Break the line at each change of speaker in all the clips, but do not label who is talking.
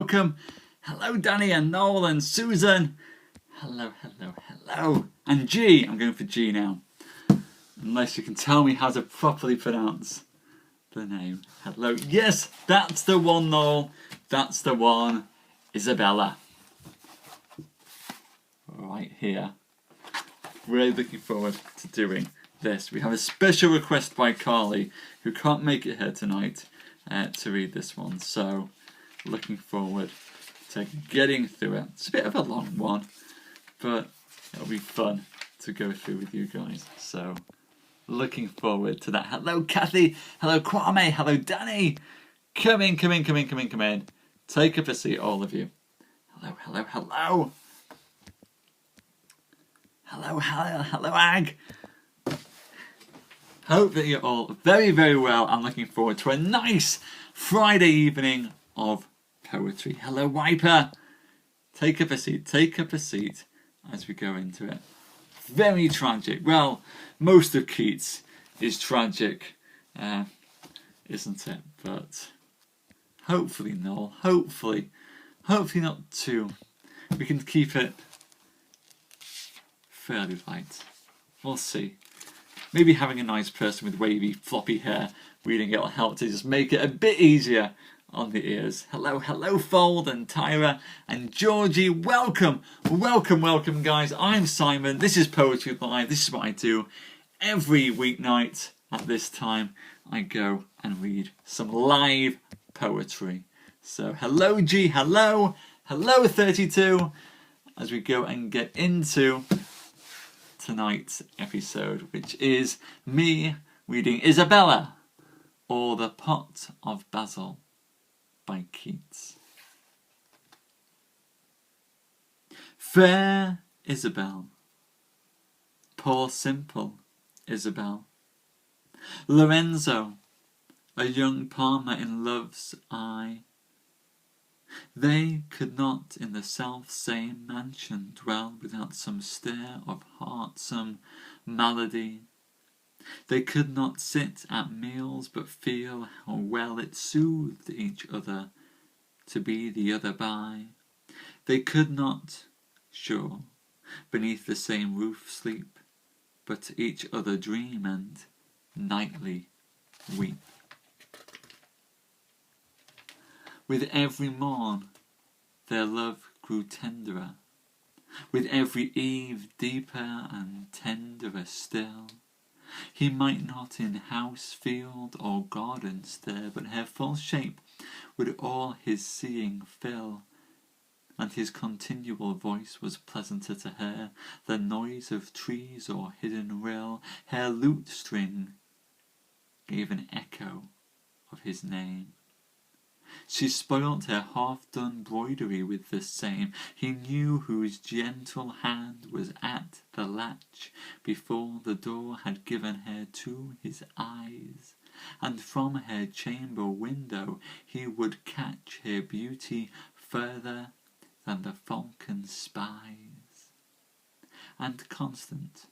welcome. Hello Danny and Noel and Susan. Hello, hello, hello. And G, I'm going for G now. Unless you can tell me how to properly pronounce the name. Hello. Yes, that's the one, Noel. That's the one. Isabella. Right here. Really looking forward to doing this. We have a special request by Carly, who can't make it here tonight, to read this one. So, looking forward to getting through it. It's a bit of a long one, but it'll be fun to go through with you guys. So, looking forward to that. Hello, Kathy. Hello, Kwame. Hello, Danny. Come in, come in, come in, come in, come in. Take up a seat, all of you. Hello, hello, hello. Hello, hello, hello, Ag. Hope that you're all very, very well. I'm looking forward to a nice Friday evening of poetry. Hello, Wiper. Take up a seat as we go into it. Very tragic. Well, most of Keats is tragic, isn't it? But hopefully, Noel, hopefully not too. We can keep it fairly light. We'll see. Maybe having a nice person with wavy, floppy hair reading it will help to just make it a bit easier on the ears. Hello, hello, Fold and Tyra and Georgie. Welcome, welcome, welcome, guys. I'm Simon. This is Poetry Live. This is what I do every weeknight at this time. I go and read some live poetry. So, hello, G. Hello, hello, 32. As we go and get into tonight's episode, which is me reading Isabella, or The Pot of Basil by Keats. Fair Isabel, poor simple Isabel, Lorenzo, a young palmer in love's eye, they could not in the self-same mansion dwell without some stir of heart, some malady. They could not sit at meals but feel how well it soothed each other to be the other by. They could not, sure, beneath the same roof sleep, but each other dream and nightly weep. With every morn their love grew tenderer, with every eve deeper and tenderer still. He might not in house, field, or garden stir, but her full shape would all his seeing fill, and his continual voice was pleasanter to her than noise of trees or hidden rill. Her lute string gave an echo of his name. She spoilt her half-done broidery with the same. He knew whose gentle hand was at the latch before the door had given her to his eyes, and from her chamber window he would catch her beauty further than the falcon spies. And constant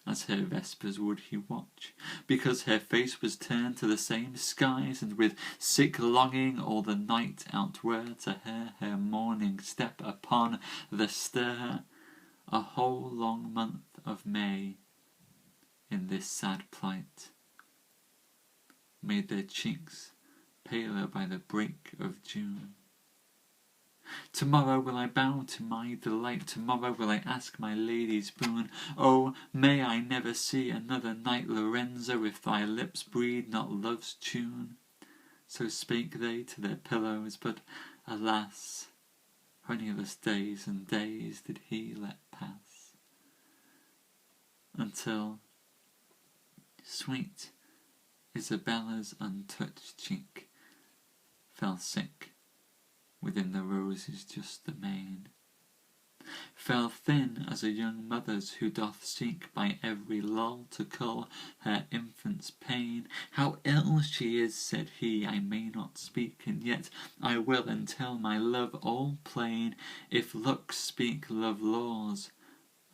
as her vespers would he watch, because her face was turned to the same skies, and with sick longing all the night outward to her morning step upon the stir. A whole long month of May in this sad plight made their cheeks paler by the break of June. Tomorrow will I bow to my delight, tomorrow will I ask my lady's boon. Oh, may I never see another night, Lorenzo, if thy lips breathe not love's tune. So spake they to their pillows, but alas, honeyless days and days did he let pass, until sweet Isabella's untouched cheek fell sick within the roses just the main, fell thin as a young mother's who doth seek by every lull to cull her infant's pain. How ill she is, said he, I may not speak, and yet I will and tell my love all plain. If looks speak love laws,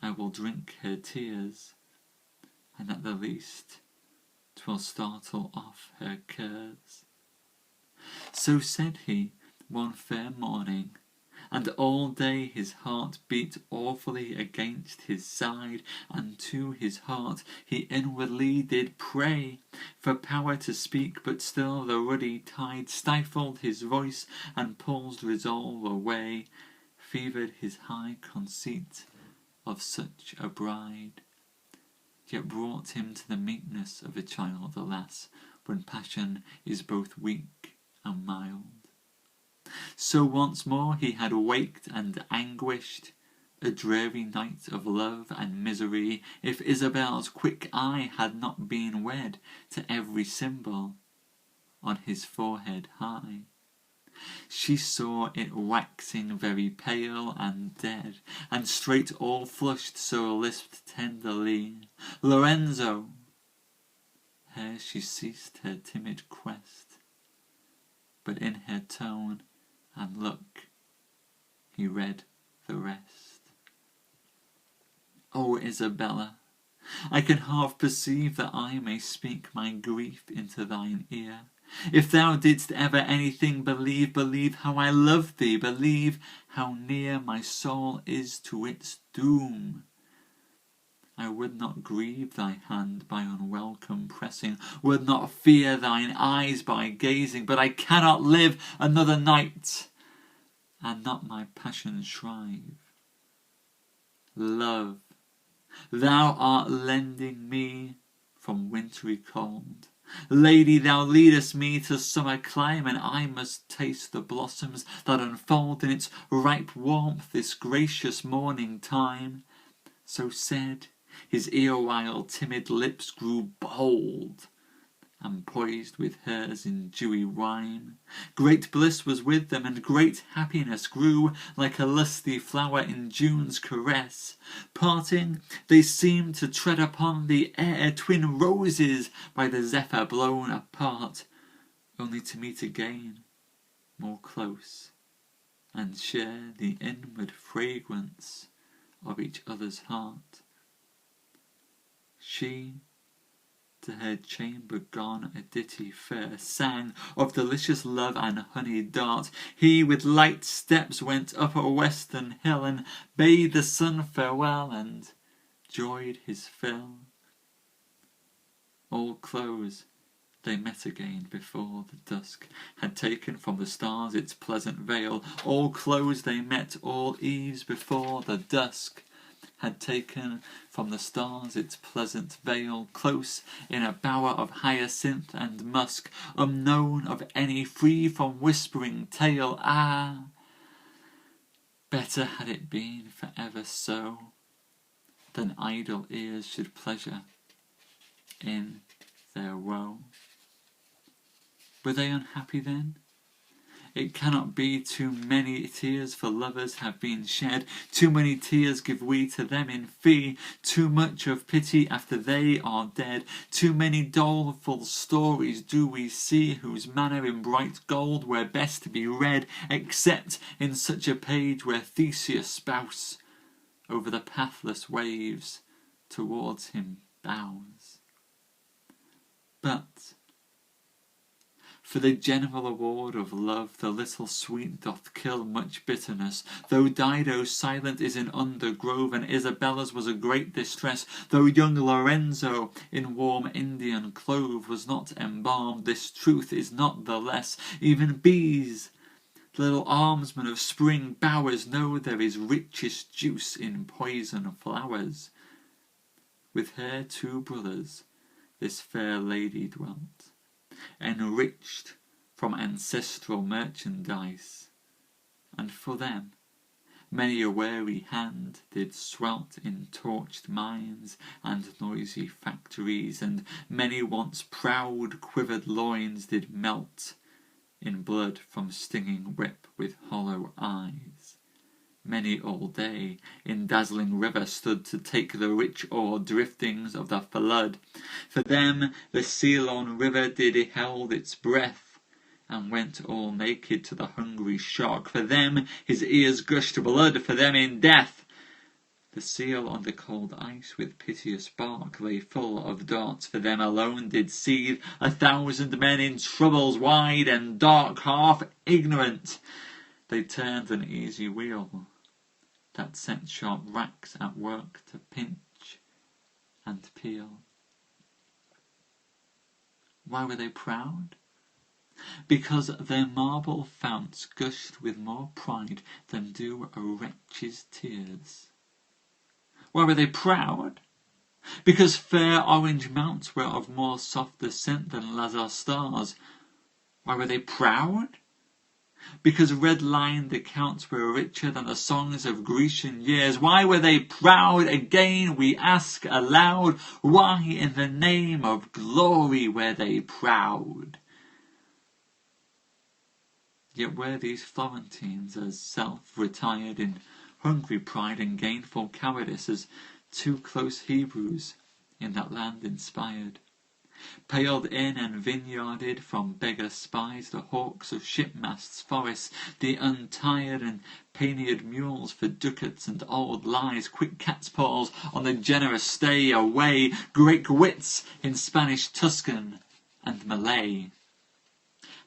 I will drink her tears, and at the least 'twill startle off her curs. So said he, one fair morning, and all day his heart beat awfully against his side, and to his heart he inwardly did pray for power to speak, but still the ruddy tide stifled his voice, and pulsed resolve away, fevered his high conceit of such a bride, yet brought him to the meekness of a child, alas, when passion is both weak and mild. So once more he had waked and anguished, a dreary night of love and misery, if Isabel's quick eye had not been wed to every symbol on his forehead high. She saw it waxing very pale and dead, and straight all flushed, so lisped tenderly, "Lorenzo!" Here she ceased her timid quest, but in her tone and look he read the rest. "O Isabella, I can half perceive that I may speak my grief into thine ear. If thou didst ever anything believe, believe how I love thee, believe how near my soul is to its doom. I would not grieve thy hand by unwelcome pressing, would not fear thine eyes by gazing, but I cannot live another night, and not my passion shrive. Love, thou art lending me from wintry cold. Lady, thou leadest me to summer clime, and I must taste the blossoms that unfold in its ripe warmth this gracious morning time." So said, his erewhile timid lips grew bold, and poised with hers in dewy rhyme. Great bliss was with them, and great happiness grew, like a lusty flower in June's caress. Parting, they seemed to tread upon the air, twin roses by the zephyr blown apart, only to meet again more close, and share the inward fragrance of each other's heart. She, to her chamber gone, a ditty fair sang of delicious love and honeyed dart. He with light steps went up a western hill, and bade the sun farewell, and joyed his fill. All close they met again before the dusk had taken from the stars its pleasant veil. All close they met all eves before the dusk had taken from the stars its pleasant veil, close in a bower of hyacinth and musk, unknown of any, free from whispering tale. Ah, better had it been for ever so, than idle ears should pleasure in their woe. Were they unhappy then? It cannot be. Too many tears for lovers have been shed, too many tears give we to them in fee, too much of pity after they are dead, too many doleful stories do we see, whose manner in bright gold were best to be read, except in such a page where Theseus' spouse over the pathless waves towards him bows. But for the general award of love, the little sweet doth kill much bitterness. Though Dido's silent is in undergrove, and Isabella's was a great distress, though young Lorenzo in warm Indian clove was not embalmed, this truth is not the less. Even bees, little almsmen of spring bowers, know there is richest juice in poison flowers. With her two brothers this fair lady dwelt, enriched from ancestral merchandise, and for them many a weary hand did swelt in torched mines and noisy factories, and many once proud quivered loins did melt in blood from stinging whip with hollow eyes. Many all day in dazzling river stood to take the rich ore driftings of the flood. For them the Ceylon river did held its breath, and went all naked to the hungry shark. For them his ears gushed blood, for them in death The seal on the cold ice with piteous bark lay full of darts, for them alone did seethe 1,000 men in troubles wide and dark, half ignorant. They turned an easy wheel that set sharp racks at work to pinch and peel. Why were they proud? Because their marble founts gushed with more pride than do a wretch's tears. Why were they proud? Because fair orange mounts were of more softer scent than lazar stars. Why were they proud? Because red-lined accounts were richer than the songs of Grecian years. Why were they proud? Again we ask aloud, why in the name of glory were they proud? Yet were these Florentines as self-retired in hungry pride and gainful cowardice as two close Hebrews in that land inspired, paled in and vineyarded from beggar spies, the hawks of shipmasts' forests, the untired and panniard mules for ducats and old lies, quick cat's paws on the generous stay away, great wits in Spanish Tuscan and Malay.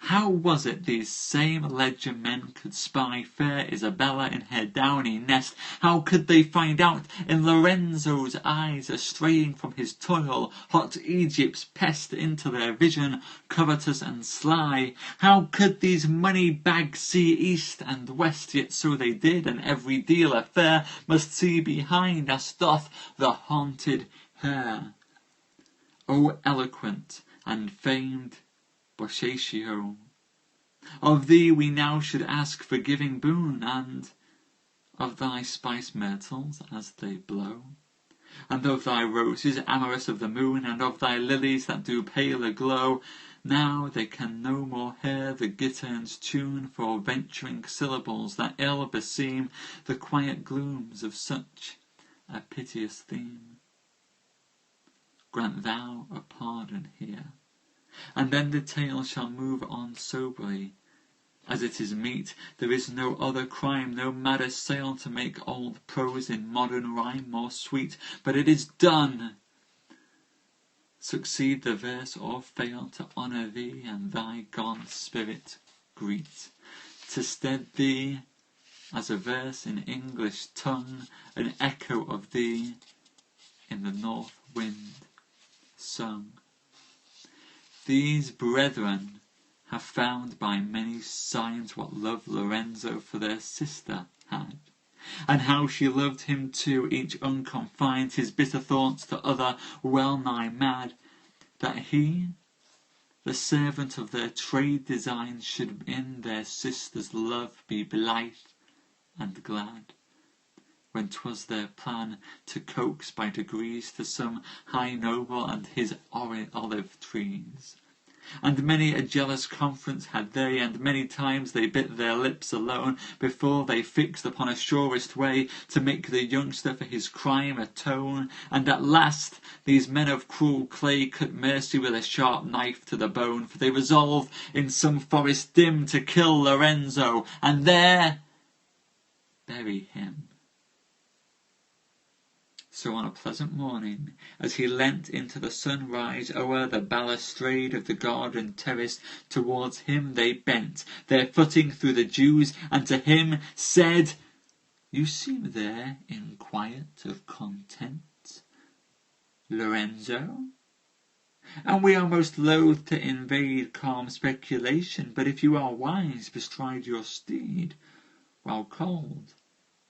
How was it these same ledger men could spy fair Isabella in her downy nest? How could they find out in Lorenzo's eyes, astraying from his toil, hot Egypt's pest into their vision, covetous and sly? How could these money bags see east and west? Yet so they did, and every dealer fair must see behind, as doth the haunted hare. O eloquent and famed Boccaccio, of thee we now should ask forgiving boon, and of thy spice myrtles as they blow, and of thy roses amorous of the moon, and of thy lilies that do paler glow. Now they can no more hear the gittern's tune for venturing syllables that ill beseem the quiet glooms of such a piteous theme. Grant thou a pardon here, and then the tale shall move on soberly, as it is meet. There is no other crime, no madder sale to make old prose in modern rhyme more sweet. But it is done. Succeed the verse or fail, to honour thee and thy gone spirit greet, to stead thee as a verse in English tongue, an echo of thee in the north wind sung. These brethren have found by many signs what love Lorenzo for their sister had, and how she loved him too, each unconfined his bitter thoughts to other, well nigh mad, that he, the servant of their trade designs, should in their sister's love be blithe and glad, when 'twas their plan to coax by degrees to some high noble and his olive trees. And many a jealous conference had they, and many times they bit their lips alone, before they fixed upon a surest way to make the youngster for his crime atone. And at last these men of cruel clay cut mercy with a sharp knife to the bone, for they resolved in some forest dim to kill Lorenzo, and there bury him. So on a pleasant morning, as he leant into the sunrise o'er the balustrade of the garden terrace, towards him they bent their footing through the dews, and to him said, "You seem there in quiet of content, Lorenzo, and we are most loath to invade calm speculation, but if you are wise, bestride your steed, while cold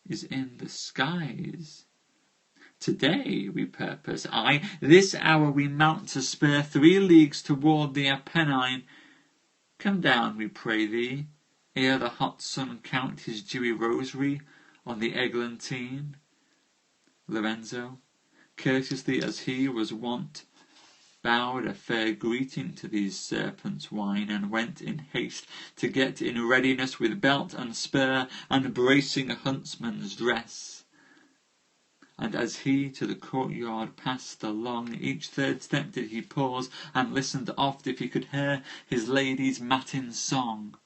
is in the skies. Today we purpose, this hour we mount to spur 3 leagues toward the Apennine. Come down, we pray thee, ere the hot sun count his dewy rosary on the eglantine." Lorenzo, courteously as he was wont, bowed a fair greeting to these serpents' wine, and went in haste to get in readiness with belt and spur and bracing huntsman's dress. And as he to the courtyard passed along, each third step did he pause, and listened oft if he could hear his lady's matin song,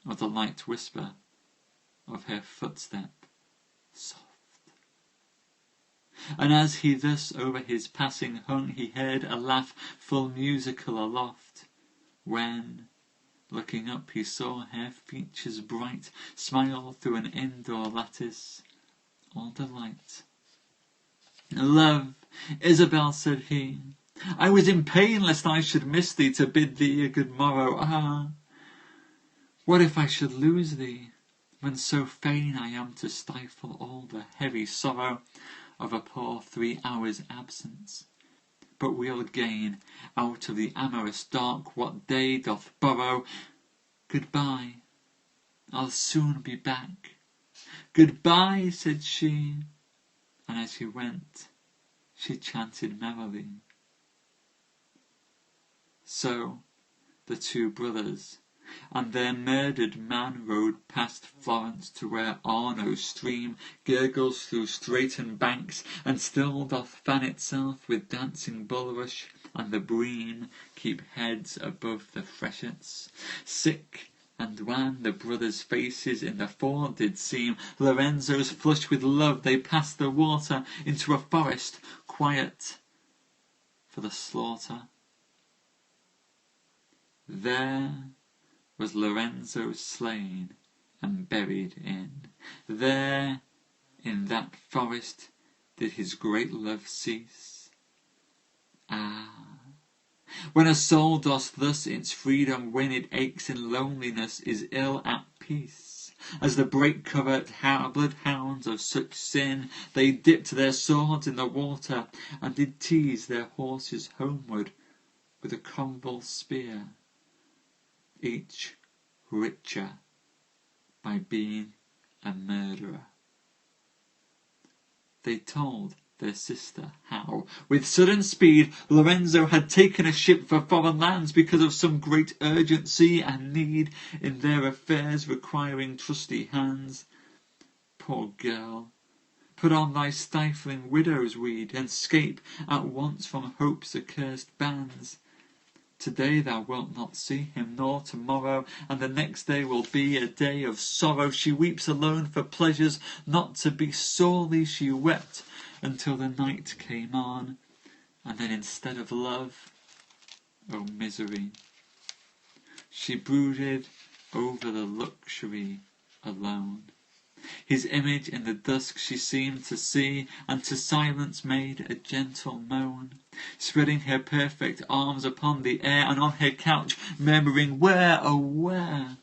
or the light whisper of her footstep soft. And as he thus over his passing hung, he heard a laugh full musical aloft, when, looking up, he saw her features bright smile through an indoor lattice, all delight. "Love, Isabel," said he, "I was in pain lest I should miss thee to bid thee a good morrow. Ah, what if I should lose thee, when so fain I am to stifle all the heavy sorrow of a poor 3 hours' absence? But we'll gain out of the amorous dark what day doth borrow. Goodbye, I'll soon be back." "Goodbye," said she, and as he went, she chanted merrily. So the 2 brothers and their murdered man rode past Florence to where Arno's stream gurgles through straitened banks, and still doth fan itself with dancing bulrush, and the bream keep heads above the freshets. Sick and wan the brothers' faces in the ford did seem. Lorenzo's flushed with love, they passed the water into a forest quiet for the slaughter. There was Lorenzo slain and buried in. There, in that forest, did his great love cease. Ah, when a soul doth thus its freedom win, it aches in loneliness, is ill at peace. As the break-covert bloodhounds of such sin, they dipped their swords in the water, and did tease their horses homeward with a convulsed spear, each richer by being a murderer. They told their sister how, with sudden speed, Lorenzo had taken a ship for foreign lands because of some great urgency and need in their affairs requiring trusty hands. Poor girl, put on thy stifling widow's weed, and scape at once from hope's accursed bands. Today thou wilt not see him, nor tomorrow, and the next day will be a day of sorrow. She weeps alone for pleasures not to be. Sorely she wept until the night came on, and then instead of love, oh misery, she brooded over the luxury alone. His image in the dusk she seemed to see, and to silence made a gentle moan, spreading her perfect arms upon the air, and on her couch murmuring, "Where, oh where?"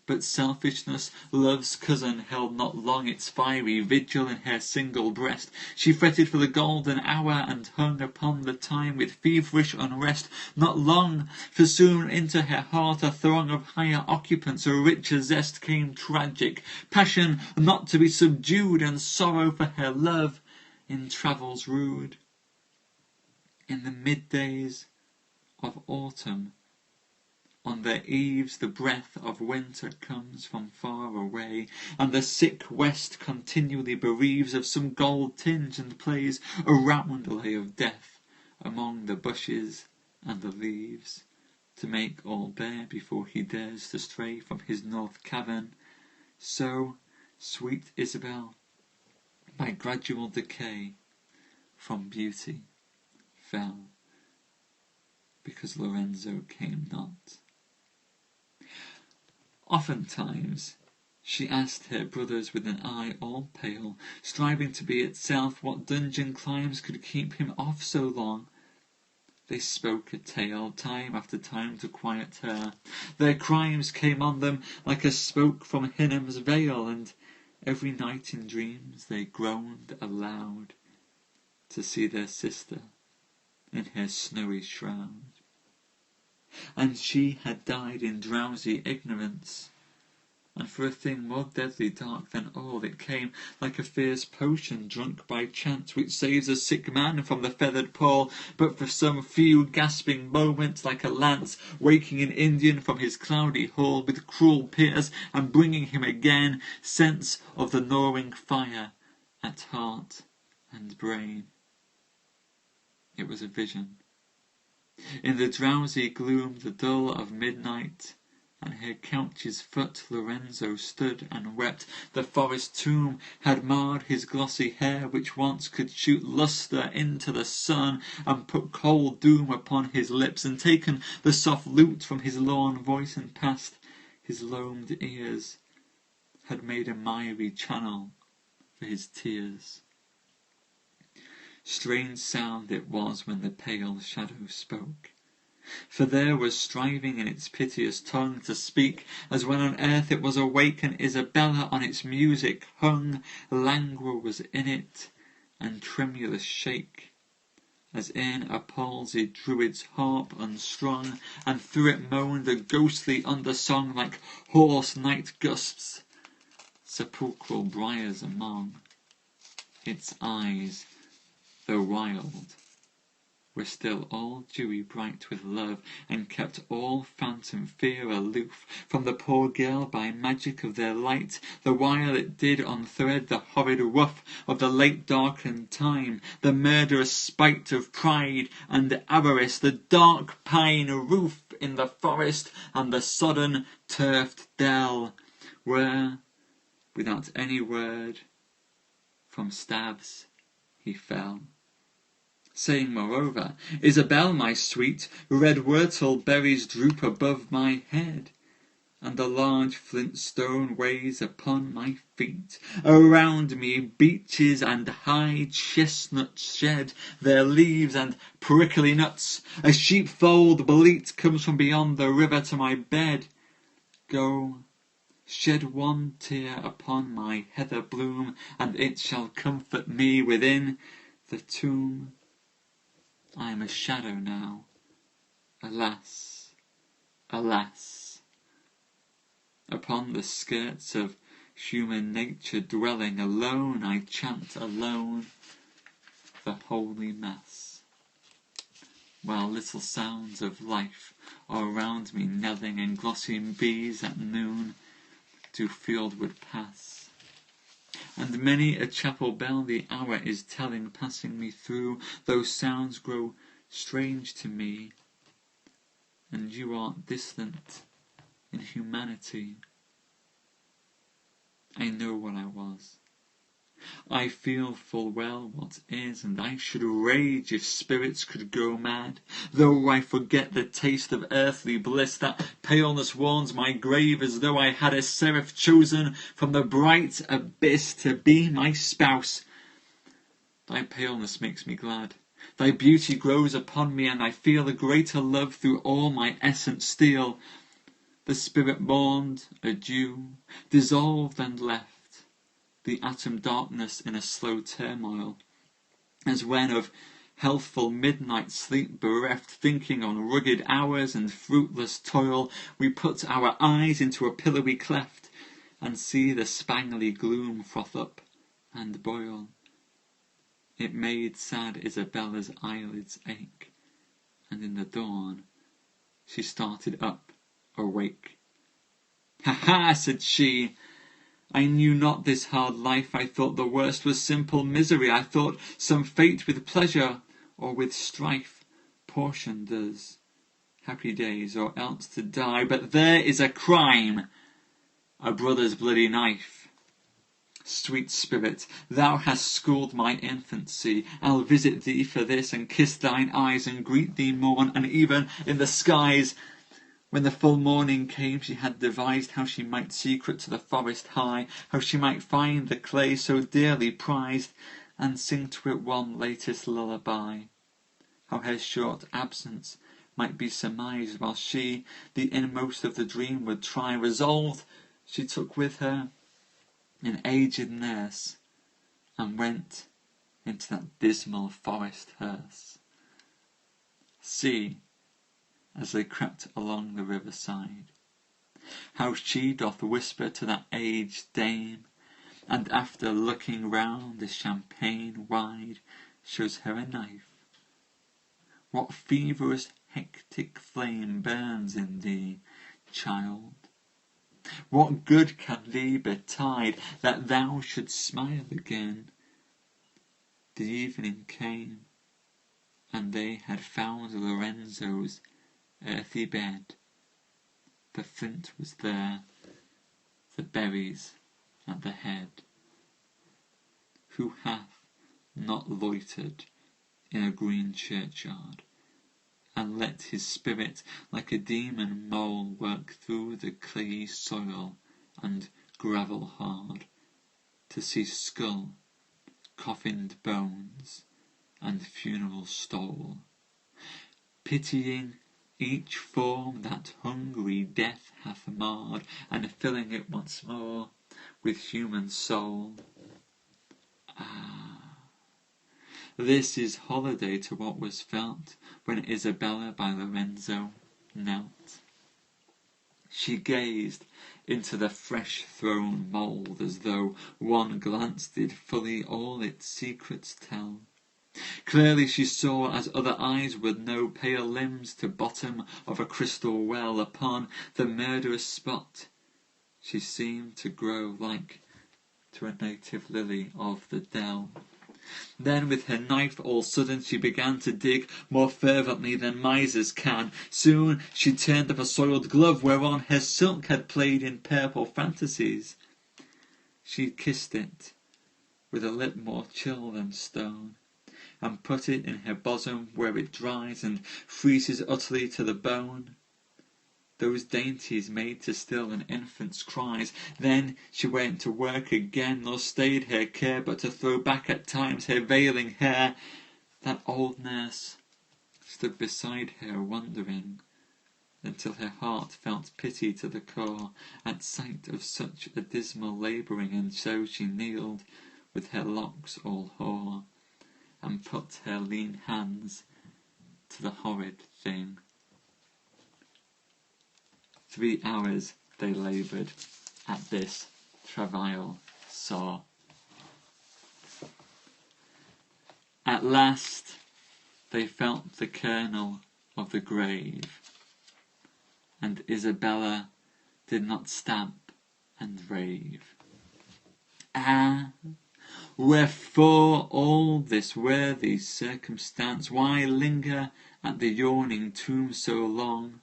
But selfishness, love's cousin, held not long its fiery vigil in her single breast. She fretted for the golden hour, and hung upon the time with feverish unrest. Not long, for soon into her heart a throng of higher occupants, a richer zest came tragic, passion not to be subdued, and sorrow for her love in travels rude. In the middays of autumn, on their eaves the breath of winter comes from far away, and the sick west continually bereaves of some gold tinge, and plays a roundelay of death among the bushes and the leaves, to make all bare before he dares to stray from his north cavern. So sweet Isabel, by gradual decay, from beauty fell, because Lorenzo came not. Oftentimes she asked her brothers with an eye all pale, striving to be itself, what dungeon climes could keep him off so long. They spoke a tale, time after time, to quiet her. Their crimes came on them like a smoke from Hinnam's veil, and every night in dreams they groaned aloud to see their sister in her snowy shroud. And she had died in drowsy ignorance, and for a thing more deadly dark than all, it came like a fierce potion drunk by chance, which saves a sick man from the feathered pole, but for some few gasping moments, like a lance waking an Indian from his cloudy hole with cruel pierce, and bringing him again sense of the gnawing fire at heart and brain. It was a vision. In the drowsy gloom, the dull of midnight, At her couch's foot Lorenzo stood and wept. The forest tomb had marred his glossy hair, which once could shoot lustre into the sun, and put cold doom upon his lips, and taken the soft lute from his lorn voice, and past his loamed ears had made a miry channel for his tears. Strange sound it was when the pale shadow spoke, for there was striving in its piteous tongue to speak, as when on earth it was awake, and Isabella on its music hung. Languor was in it, and tremulous shake, as in a palsied druid's harp unstrung, and through it moaned a ghostly undersong, like hoarse night gusts, sepulchral briars among. Its eyes, though wild, were still all dewy bright with love, and kept all phantom fear aloof from the poor girl by magic of their light, the while it did unthread the horrid woof of the late darkened time, the murderous spite of pride and avarice, the dark pine roof in the forest, and the sodden turfed dell, where, without any word, from stabs he fell. Saying moreover, Isabel, my sweet, red whortle berries droop above my head, and the large flint stone weighs upon my feet. Around me beeches and high chestnuts shed their leaves and prickly nuts. A sheepfold bleat comes from beyond the river to my bed. Go, shed one tear upon my heather bloom, and it shall comfort me within the tomb. I am a shadow now, alas, alas. Upon the skirts of human nature dwelling, alone I chant alone the holy mass, while little sounds of life are around me knelling, and glossy bees at noon do fieldward pass. And many a chapel bell the hour is telling, passing me through. Those sounds grow strange to me, and you are distant in humanity. I know what I was. I feel full well what is, and I should rage if spirits could go mad. Though I forget the taste of earthly bliss, that paleness warns my grave, as though I had a seraph chosen from the bright abyss to be my spouse. Thy paleness makes me glad. Thy beauty grows upon me, and I feel a greater love through all my essence steal. The spirit mourned adieu, dissolved and left the atom darkness in a slow turmoil, as when of healthful midnight sleep bereft, thinking on rugged hours and fruitless toil, we put our eyes into a pillowy cleft, and see the spangly gloom froth up and boil. It made sad Isabella's eyelids ache, and in the dawn she started up awake. "Ha ha!" said she, "I knew not this hard life. I thought the worst was simple misery. I thought some fate with pleasure or with strife portioned us happy days, or else to die. But there is a crime, a brother's bloody knife. Sweet spirit, thou hast schooled my infancy. I'll visit thee for this, and kiss thine eyes, and greet thee morn, and even in the skies." When the full morning came, she had devised how she might secret to the forest high, how she might find the clay so dearly prized, and sing to it one latest lullaby, how her short absence might be surmised, while she the inmost of the dream would try. Resolved, she took with her an aged nurse, and went into that dismal forest hearse. See, as they crept along the river side, how she doth whisper to that aged dame, and after looking round the champaign wide, shows her a knife. What feverous hectic flame burns in thee, child? What good can thee betide, that thou shouldst smile again? The evening came, and they had found Lorenzo's earthy bed, the flint was there, the berries at the head. Who hath not loitered in a green churchyard, and let his spirit like a demon mole work through the clayey soil and gravel hard, to see skull, coffined bones, and funeral stole, pitying each form that hungry death hath marred, and filling it once more with human soul. This is holiday to what was felt when Isabella by Lorenzo knelt. She gazed into the fresh-thrown mould as though one glance did fully all its secrets tell. Clearly she saw, as other eyes would know, pale limbs to bottom of a crystal well. Upon the murderous spot she seemed to grow like to a native lily of the dell. Then with her knife all sudden she began to dig more fervently than misers can. Soon she turned up a soiled glove whereon her silk had played in purple fantasies. She kissed it with a lip more chill than stone, and put it in her bosom where it dries and freezes utterly to the bone. Those dainties made to still an infant's cries. Then she went to work again, nor stayed her care but to throw back at times her veiling hair. That old nurse stood beside her wondering, until her heart felt pity to the core at sight of such a dismal labouring, and so she kneeled with her locks all hoar, and put her lean hands to the horrid thing. 3 hours they laboured at this travail sore. At last they felt the kernel of the grave, and Isabella did not stamp and rave. Ah, wherefore all this worthy circumstance? Why linger at the yawning tomb so long?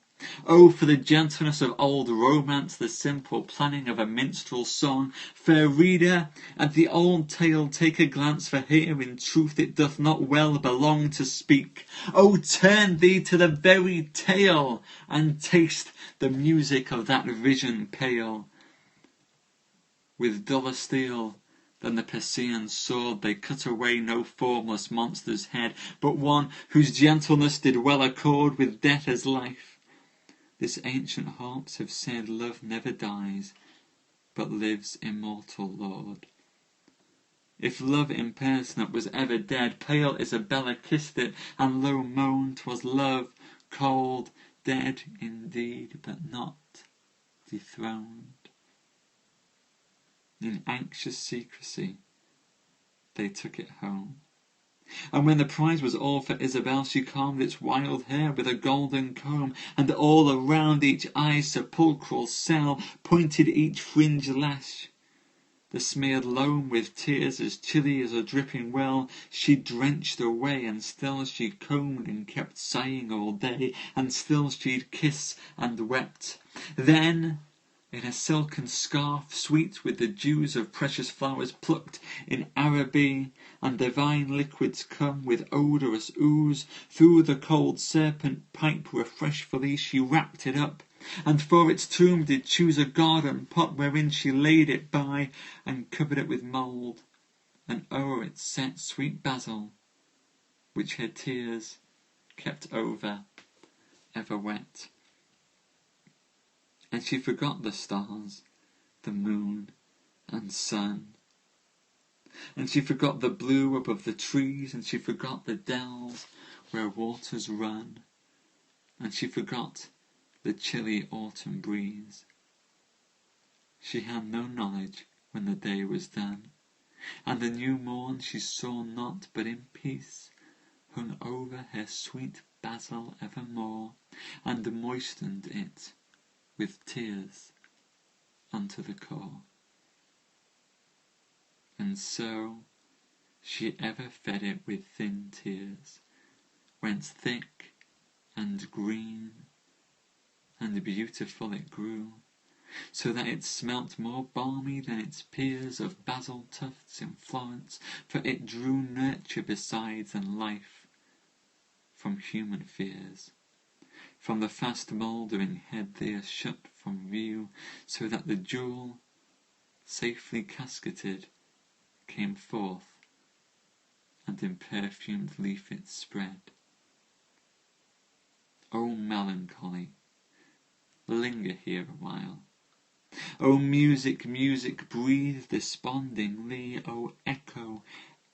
Oh, for the gentleness of old romance, the simple planning of a minstrel's song! Fair reader, at the old tale take a glance, for here in truth it doth not well belong to speak. Oh, turn thee to the very tale, and taste the music of that vision pale. With duller steel than the Persian sword they cut away no formless monster's head, but one whose gentleness did well accord with death as life. This ancient harps have said love never dies, but lives immortal, Lord. If love impersonate was ever dead, pale Isabella kissed it, and low moaned 'twas love, cold, dead indeed, but not dethroned. In anxious secrecy they took it home, and when the prize was all for Isabel, she combed its wild hair with a golden comb, and all around each eye's sepulchral cell pointed each fringed lash. The smeared loam with tears as chilly as a dripping well she drenched away, and still she combed and kept sighing all day, and still she'd kiss and wept. Then in a silken scarf, sweet with the dews of precious flowers plucked in Araby, and divine liquids come with odorous ooze, through the cold serpent pipe refreshfully she wrapped it up, and for its tomb did choose a garden pot, wherein she laid it by, and covered it with mould, and o'er it set sweet Basil, which her tears kept over, ever wet. And she forgot the stars, the moon and sun, and she forgot the blue above the trees, and she forgot the dells where waters run, and she forgot the chilly autumn breeze. She had no knowledge when the day was done, and the new morn she saw not, but in peace hung over her sweet Basil evermore, and moistened it with tears unto the core. And so she ever fed it with thin tears, whence thick and green and beautiful it grew, so that it smelt more balmy than its peers of basil tufts in Florence, for it drew nurture besides and life from human fears. From the fast mouldering head they are shut from view, so that the jewel, safely casketed, came forth, and in perfumed leaf it spread. O melancholy, linger here a while. O music, music, breathe despondingly. O echo,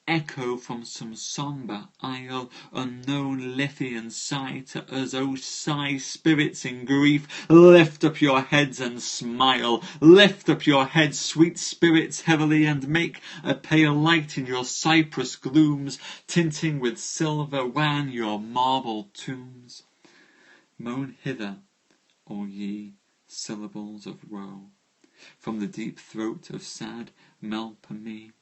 echo from some sombre isle, unknown Lethean sigh to us. O sigh, spirits in grief, lift up your heads and smile. Lift up your heads, sweet spirits, heavily, and make a pale light in your cypress glooms, tinting with silver wan your marble tombs. Moan hither, all ye syllables of woe, from the deep throat of sad Melpomene.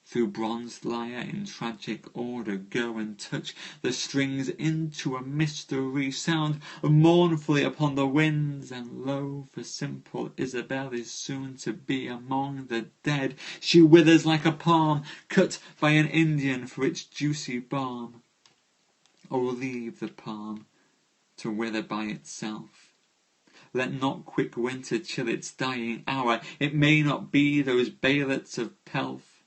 Through bronzed lyre in tragic order go, and touch the strings into a mystery. Sound mournfully upon the winds, and lo, for simple Isabel is soon to be among the dead. She withers like a palm cut by an Indian for its juicy balm. O leave the palm to wither by itself. Let not quick winter chill its dying hour. It may not be those bailets of pelf.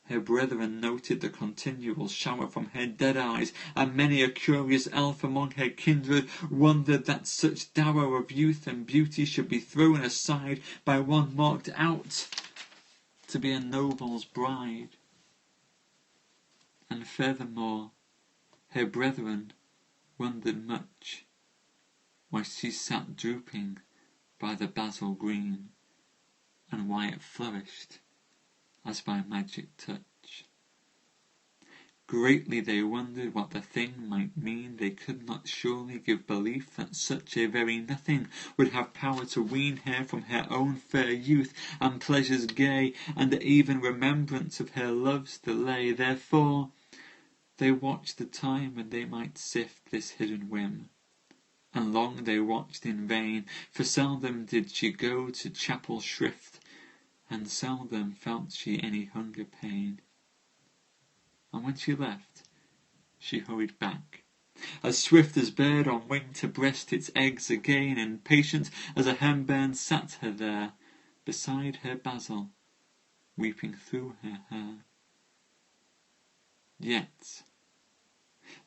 Her brethren noted the continual shower from her dead eyes, and many a curious elf among her kindred wondered that such dower of youth and beauty should be thrown aside by one marked out to be a noble's bride. And furthermore, her brethren wondered much why she sat drooping by the basil green, and why it flourished as by magic touch. Greatly they wondered what the thing might mean. They could not surely give belief that such a very nothing would have power to wean her from her own fair youth and pleasures gay, and even remembrance of her love's delay. Therefore they watched the time when they might sift this hidden whim, and long they watched in vain, for seldom did she go to chapel shrift, and seldom felt she any hunger pain. And when she left, she hurried back, as swift as bird on wing to breast its eggs again, and patient as a henbird sat her there, beside her basil, weeping through her hair. Yet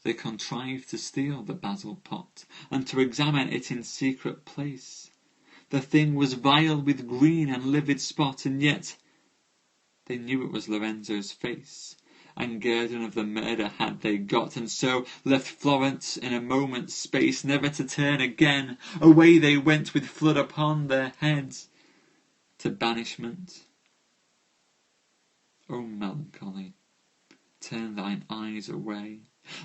they contrived to steal the basil pot, and to examine it in secret place. The thing was vile with green and livid spot, and yet they knew it was Lorenzo's face, and guerdon of the murder had they got, and so left Florence in a moment's space, never to turn again. Away they went with flood upon their heads, to banishment. O melancholy, turn thine eyes away.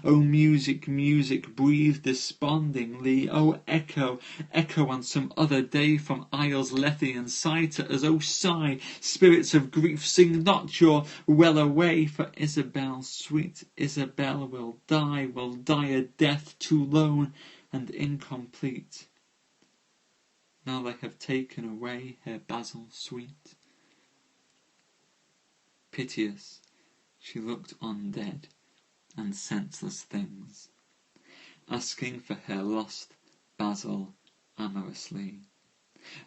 O music, music, breathe despondingly. O echo, echo on some other day from isles Lethean sigh to us. O sigh, spirits of grief, sing not your well away, for Isabel, sweet Isabel, will die a death too lone and incomplete. Now they have taken away her basil sweet. Piteous, she looked on dead and senseless things, asking for her lost basil amorously,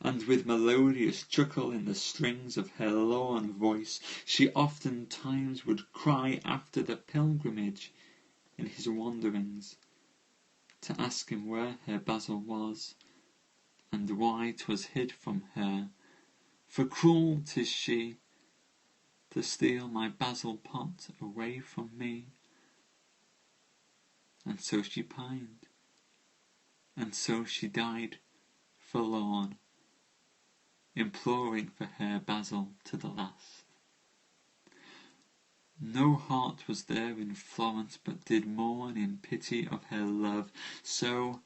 and with melodious chuckle in the strings of her lorn voice she oftentimes would cry after the pilgrimage in his wanderings, to ask him where her basil was, and why 'twas hid from her, for cruel 'tis she, to steal my basil pot away from me. And so she pined, and so she died forlorn, imploring for her basil to the last. No heart was there in Florence but did mourn in pity of her love, so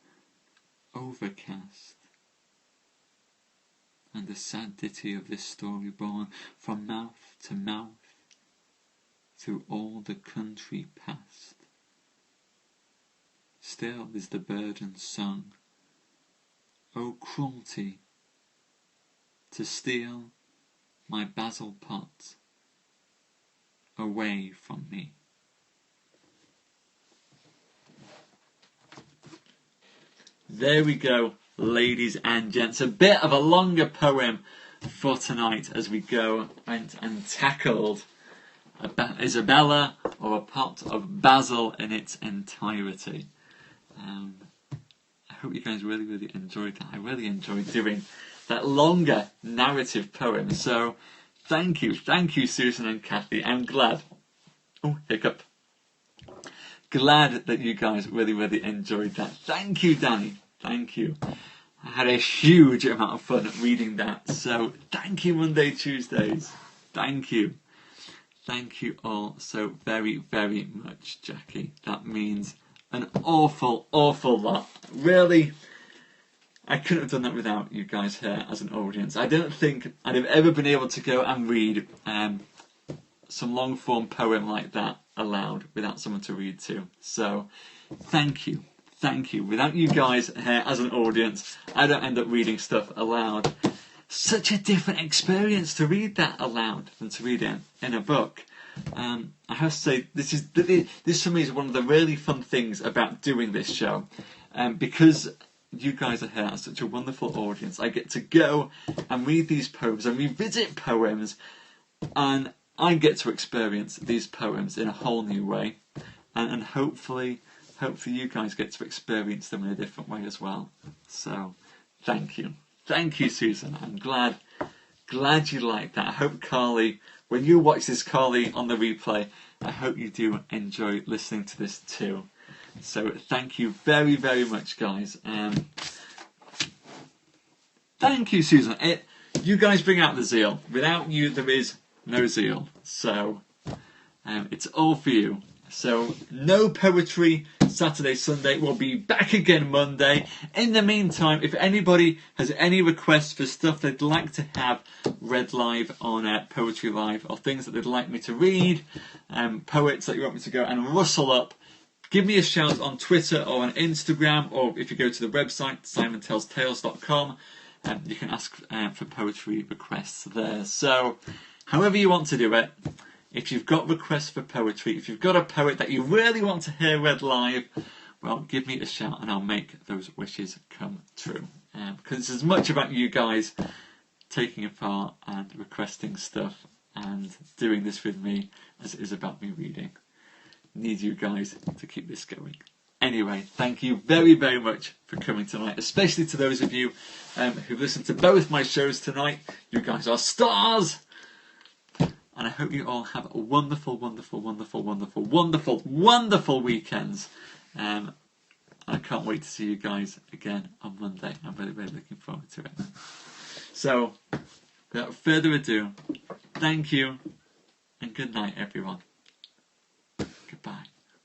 overcast. And the sad ditty of this story borne from mouth to mouth through all the country past. Still is the burden sung O cruelty, to steal my basil pot away from me. There we go, ladies and gents. A bit of a longer poem for tonight as we go and tackled Isabella, or a pot of basil in its entirety. I hope you guys really enjoyed that. I really enjoyed doing that longer narrative poem. So thank you, Susan and Kathy. I'm glad. Oh, hiccup. Glad that you guys really enjoyed that. Thank you, Danny. Thank you. I had a huge amount of fun reading that. So thank you, Monday, Tuesdays. Thank you. Thank you all so very much, Jackie. That means an awful lot. Really, I couldn't have done that without you guys here as an audience. I don't think I'd have ever been able to go and read some long form poem like that aloud without someone to read to. So thank you. Without you guys here as an audience, I don't end up reading stuff aloud. Such a different experience to read that aloud than to read it in a book. I have to say, this for me is one of the really fun things about doing this show, because you guys are here as such a wonderful audience. I get to go and read these poems and revisit poems, and I get to experience these poems in a whole new way, and hopefully you guys get to experience them in a different way as well. So thank you, Susan. I'm glad you like that. I hope Carly, when you watch this, Carly, on the replay, I hope you do enjoy listening to this too. So thank you very much, guys. Thank you, Susan. You guys bring out the zeal. Without you, there is no zeal. So it's all for you. So no poetry Saturday, Sunday. We'll be back again Monday. In the meantime, if anybody has any requests for stuff they'd like to have read live on Poetry Live, or things that they'd like me to read, poets that you want me to go and rustle up, give me a shout on Twitter or on Instagram, or if you go to the website, SimonTellsTales.com, you can ask for poetry requests there. So however you want to do it, if you've got requests for poetry, if you've got a poet that you really want to hear read live, well, give me a shout and I'll make those wishes come true. Because it's as much about you guys taking a part and requesting stuff and doing this with me as it is about me reading. Need you guys to keep this going. Anyway, thank you very much for coming tonight, especially to those of you who've listened to both my shows tonight. You guys are stars! And I hope you all have a wonderful weekends. I can't wait to see you guys again on Monday. I'm really looking forward to it. So, without further ado, thank you and good night, everyone.